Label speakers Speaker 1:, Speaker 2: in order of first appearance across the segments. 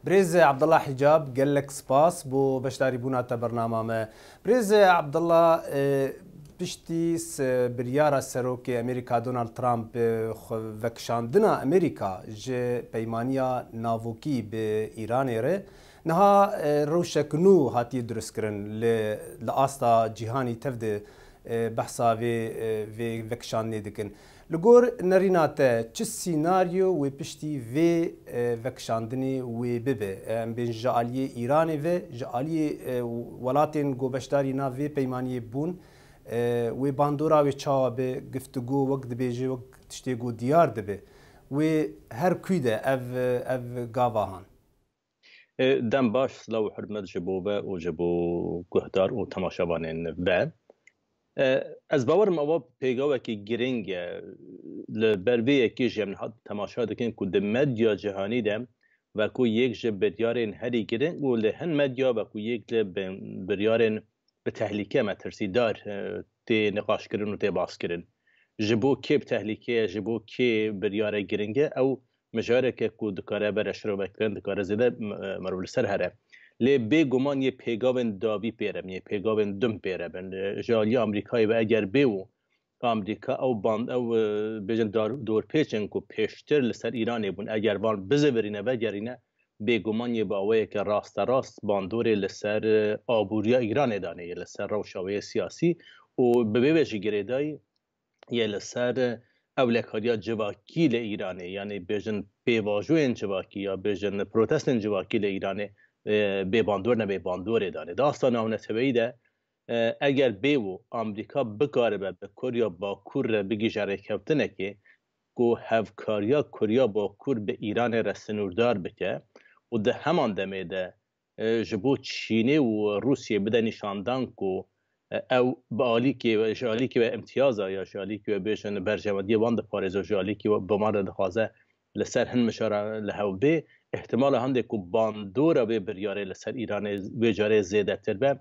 Speaker 1: بريز عبد الله حجاب قال لك سباس بو بشتاري بونات برنامج بريز عبد الله بشتيس بريارة سروكي أمريكا دونالد ترامب وكشاندنا أمريكا ج بيمانيا نافوكي بإيران ره نها روشكنو هاتي درسكرن لأستا جهاني تفد بحثا في وكشان ندكن لگور نریناته چه سیناریو و پشتی و وکشاندنی و ببه بین جالی ایرانی و جالی ولاتین گوبشتاری نا و پیمانی بون و باندورا و چا به گفتگو وقت بیجی وقت تشتیگو دیار دبه و هر کویده اف گاواهان
Speaker 2: دم باش لو حرمت جبوبه و جبو گهدار و تماشاوانین و از باورم ئەوە پێگاوێکی گرنگە لە بەربەیەکی ژێم تەماشا دەکەین کو د مەدیا جیهانیدا وەکو یەک ji biryarên herî giring û li hin medya wekû yek li biryarên bi tehlîke me tirsidar tê niqaşkirin û tê baskirin ji bo kê bi tehlîkeye ji bo kê biryare giring e ew mijareke ku dikare bere şirovekirin dikare zêde merov li ser here لێ بێگومان یê pêgavên davî pêrebin yê pêgavên dum pêrebin ji aliyê Amerîkayê ve eger bê û Amerîka ew bêjin dorpêçên ku pêştir li ser Îranê bûn eger van bizêvirîne vegerîne bêguman yê bi awayeke rasterast bandorê li ser abûriya Îranê danê li ser rewşa wê siyasî û bi vê ve jî girêdayî yê li ser ewlekariya civakî li Îranê yanî bêjin pêvajoyên civakî ya bêjin protestên civakî li Îranê bêbandor ne bêbandorê danê. Di asta navneteweyî de eger bê û Amerîka bikaribe bi Kurya Bakur re bigîje rêkevtinekê ku hevkariya Kurya Bakur bi Îranê re sinûrdar bike û di heman demê de ji bo Çînê û Rûsyê bide nîşandan ku ew bi alîkê ji alîkê ve imtiyaza ya ji alîkê ve bêjin berjewendiyê wan diparêze ji alîkê biman re dixwaze li ser hin mişara li hev bê ihtimala hindê ku bandora vê biryarê li ser Îranê vê carê zêdetir be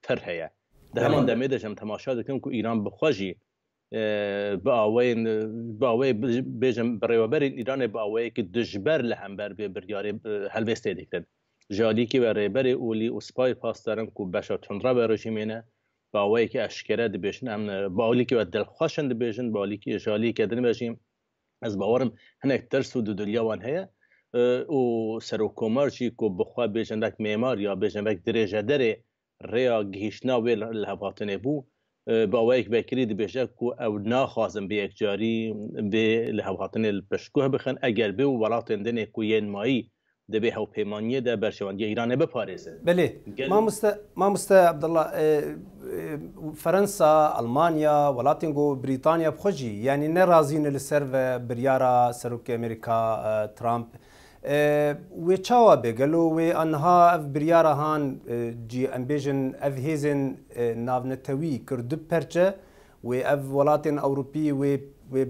Speaker 2: pir heye. Di heman demê de jem temaşa dikim ku Îran bixwe jî bi awayê bêjim bi rêveberên Îranê bi awayekî dijber li hember vê biryarê helbestê dikirin. Ji alîkê ve rêberê Olî û spayê pasterin ku beşa tundra ve rejîmê ne bi awayekî eşkere dibêjin em bi alîkê ve dilxweşin dibêjin bi alîkê ji alîkê din ve jî ez bawerim hinek tirs û dudulya wan heye û serokkomar jî ku bixwe bêjin vek mêmar ya bêjin vek dirêje derê rêya gihîştina wê li hevhatinê bû bi awayek vekirî dibêje ku ew naxwazin bi yekcarî bê li hevhatinê li piştguh bixin eger bê û welatên dinê ku yên mayî dibê hewpêmaniyê de berşewendiya Îranê biparêzin.
Speaker 1: Belê mamoste Abdullah Fransa, Almanya, welatên ku Brîtanya bixwe jî yanî nerazîne li ser ve biryara Serokê Amerîka Trump wê çawa bê gelo wê anha ev biryara han cî em bêjin ev hêzên navnetewî kir du perçe wê ev welatên Ewropî wê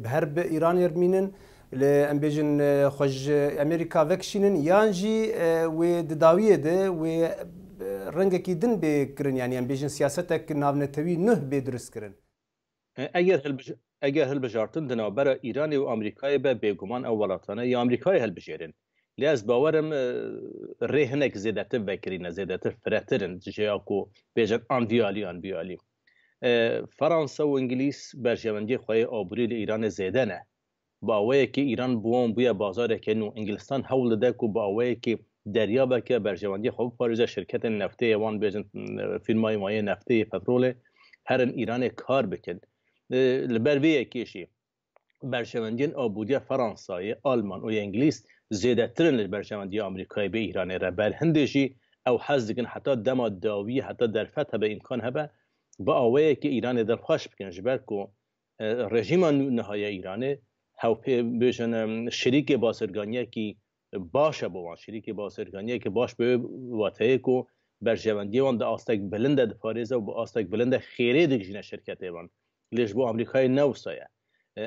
Speaker 1: bi her bi Îranê mînin li em bêjin xwe ji Amerîka vekişînin yan jî wê di dawiyê de wê rengekî din bê kirin yanî em bêjin siyasetek navnetewî nuh bê durist kirin.
Speaker 2: Eger hilbijartin di navbera Îranê û Amerîkayê be bêguman ew welatane ya Amerîkayê hilbijêrin. Lê ez bawerim rê hinek zêdetir vekirîne zêdetir firetirin ji ya ku bêjin anviyalî. Fransa û Ingilîs berjewendiyê xwe yê aborî li Îranê zêde ne. Bi awayekî Îran bi wan bûye bazareke nû Inglistan hewl dide ku bi awayekî deryabeke berjewendiyê xwe biparêze şirketên nefteyê wan bêjin fîrmayê mayê nefteyê petrolê herin Îranê kar bikin. Li ber vê yekê jî berjewendiyên aboriya Fransayê, Alman û Ingilîs zêdetirin li berjewendiya Amerîkayê bê Îranê re ber hindê jî ew hez dikin heta dema dawî heta derfet hebe îmkan hebe bi awayekî Îranê dilxweş bikin ji ber ku rejîma nihaya Îranê hewpê bêjin şerîkê basirganiyekî baş e bo wan şerîkê basirganiyekî baş bi wateyê ku berjewendiyê wan di astek bilind de diparêze û bi astek bilind de xêrê dikijîne şirketê wan lê ji bo Amerîkayê newsaye.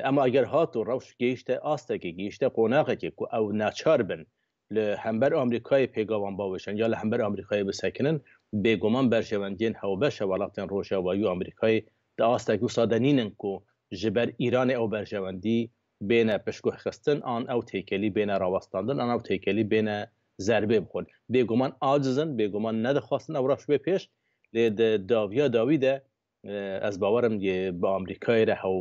Speaker 2: Ama eger hat û rewş gehîşte astekê gehîşte qonaqekê ku ew naçar bin li hember Amerîkayê pêgavan bawêşin ya li hember Amerîkayê bisekinin bêguman berjewendiyên hewbeş e welatên Rojavayî û Amerîkayê di astek wisa de nînin ku ji ber Îranê ew berjewendî bêne piştguhxistin an ew têkelî bêne rawestandin an ew têkelî bêne ضربه بخورد بێگومان ئاجزن بێگومان نەدەخواستن ئەو ڕەش بێ پێش لێ داویا داویدە ئەس باوەرم بە ئەمریکای رە هەو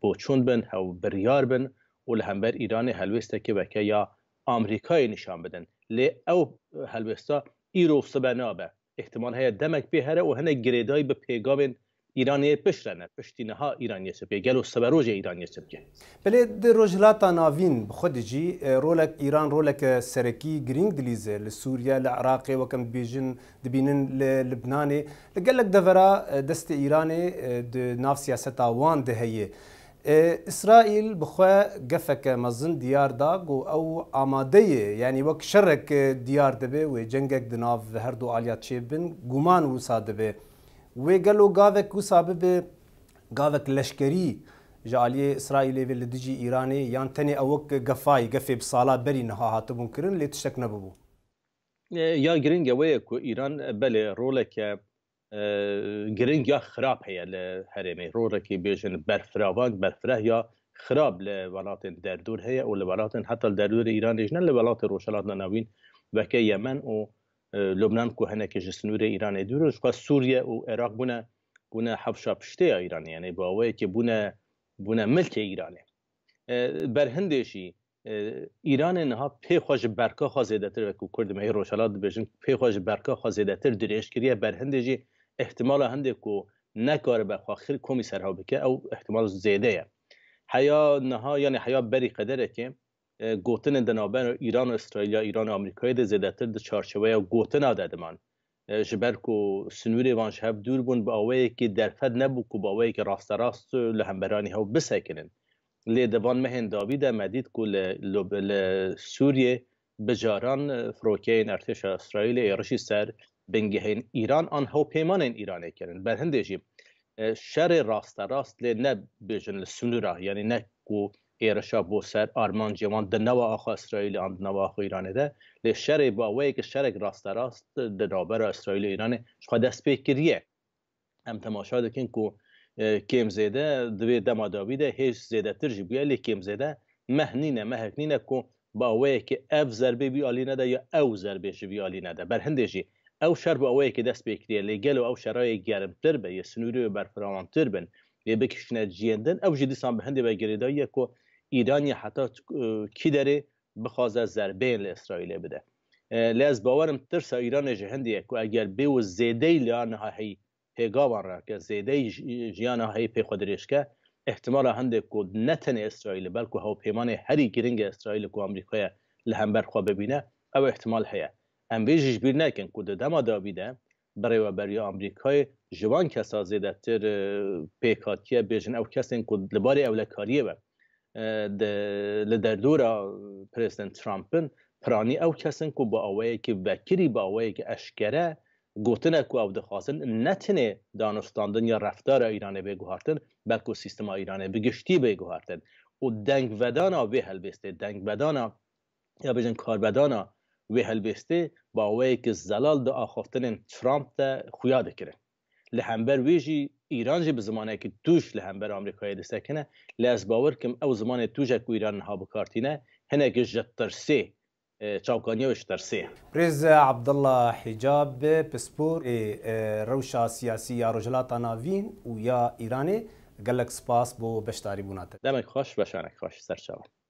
Speaker 2: بۆ چوون بن هەو بڕیار بن و لە هەمبەر ئیرانی هەلوێستێکی بەکە یا ئامریکای نیشان بدن لێ ئەو هەلوێستا ئیرۆ سبە نابە احتمال هەیە دەمەک پێ هەرە و هەنێک گرێدای بە پێگاوێن ایرانی پشتنه پشتینها ایرانی سپی گلو سبروج ایرانی سپی
Speaker 1: بله روجلاتا ناوین خودجی رولک ایران رولک سرکی گرینگ دلیزه لسوریا لعراق وکم بیجن دبینن لبنان لقلك دفرا دست ایرانی ناف سیاست وان دهیه اسرائیل بخوا قفك مزن ديار داغ او آماده يعني وك شرك ديار دبه و جنگك دناف هردو آليات شيبن گومان وصادبه و گلو گاوک وسابب گاوک لشکری جالی اسرائیلی و لدجی ایرانی یان تنی اوک گفای گفی بسالا بری نها هاتبون کرن لی تشتک نببو
Speaker 2: یا گرینگ وی کو ایران بله رولک گرینگ یا خراب هیا لهرمی رولک بیشن برفراوان برفره یا خراب لولات دردور هیا و لولات حتی دردور ایران دیجن لولات روشلات ناوین وکه یمن و لبنان که هنک جسنور ایران دورش و سوریه و عراق بونه حفشا پشته ایرانی یعنی باوی که بونه ملک ایرانه بر هندشی ایران نها پی خوش برکا خازیده تر و کرد مهی روشالات بجن پی خوش برکا خازیده تر درش کریه بر هندشی احتمال هنده که نکار به خاخر کمی سرها بکه او احتمال زیاده حیا نها یعنی حیا بری قدره که گوتن دنابن ایران و اسرائیل یا ایران و آمریکای ده زیادتر ده چارچوبه یا گوتن آده من جبر کو سنوری وانش هف دور بون با اوی که درفد نبود کو با اوی که راست راست لهمبرانی ها بسکنن لی دوان مهن داوید مدید کو لسوریه بجاران فروکین ارتش اسرائیل ایرشی سر بنگهین ایران آن هاو پیمان ایرانه کرن بر هندشی شر راست راست لی نه بجن لسنورا یعنی نه کو ایرشا بو سر آرمان جوان د نوا آخو اسرائیل آن نوا آخو ایرانه ده لی شر با وی که شرک راست راست د نابر اسرائیل ایرانه شخوا دست پیکریه هم تماشا دکن که کم زیده دوی دما داویده هیچ زیده تر جبیه لی کم زیده مهنینه مهکنینه که با وی که اف ضربه بی آلی نده یا او ضربه بی آلی نده بر هندشی او شر با وی که دست پیکریه لی گلو او شرای گرم تر به یا سنوری و برفراوان تر بن یا بکشنه جیندن او جدی سان به هنده و گریداییه که ایرانی حتی کی داره بخوازه ضربه لاسرائیل بده لاز باورم ترس ایران جهندیه که اگر به و زیده لیانها هی پیگاوان را که زیده جیانها هی پی خودریش که احتمال هنده که نتن اسرائیل بلکه هاو پیمان هری گرینگ اسرائیل که امریکای لهمبر خواه ببینه او احتمال هیا ام بیجش بیر نکن که دما داویده برای و برای امریکای جوان کسا زیده تر پیکاتیه بیجن او کسین که لباری اولکاریه به لدردورا پرزیدنت ترامپن پرانی او کسن که با اوایی که وکری با اوایی که اشکره گوتنه که او دخواستن نتنه دانستاندن یا رفتار ایرانه بگوهارتن بلکه سیستم ایرانه بگشتی بگوهارتن و دنگ ودانا وی هلبسته دنگ ودانا یا بجن کار ودانا وی هلبسته با اوایی که زلال دا آخفتن ترامپ دا خویاده کرن لهمبر ویجی ایران جی به زمانه که توش لهمبر آمریکایی دستکنه لاز باور کم او زمانه توش که ایران ها بکارتینه هنه که جترسه چاوکانی وش ترسه
Speaker 1: رز عبدالله حجاب پسپور روشا سیاسی یا رجلات ناوین و یا ایرانی گلک سپاس بو بشتاری بوناته
Speaker 2: دمک خوش بشانک خوش سرچاوه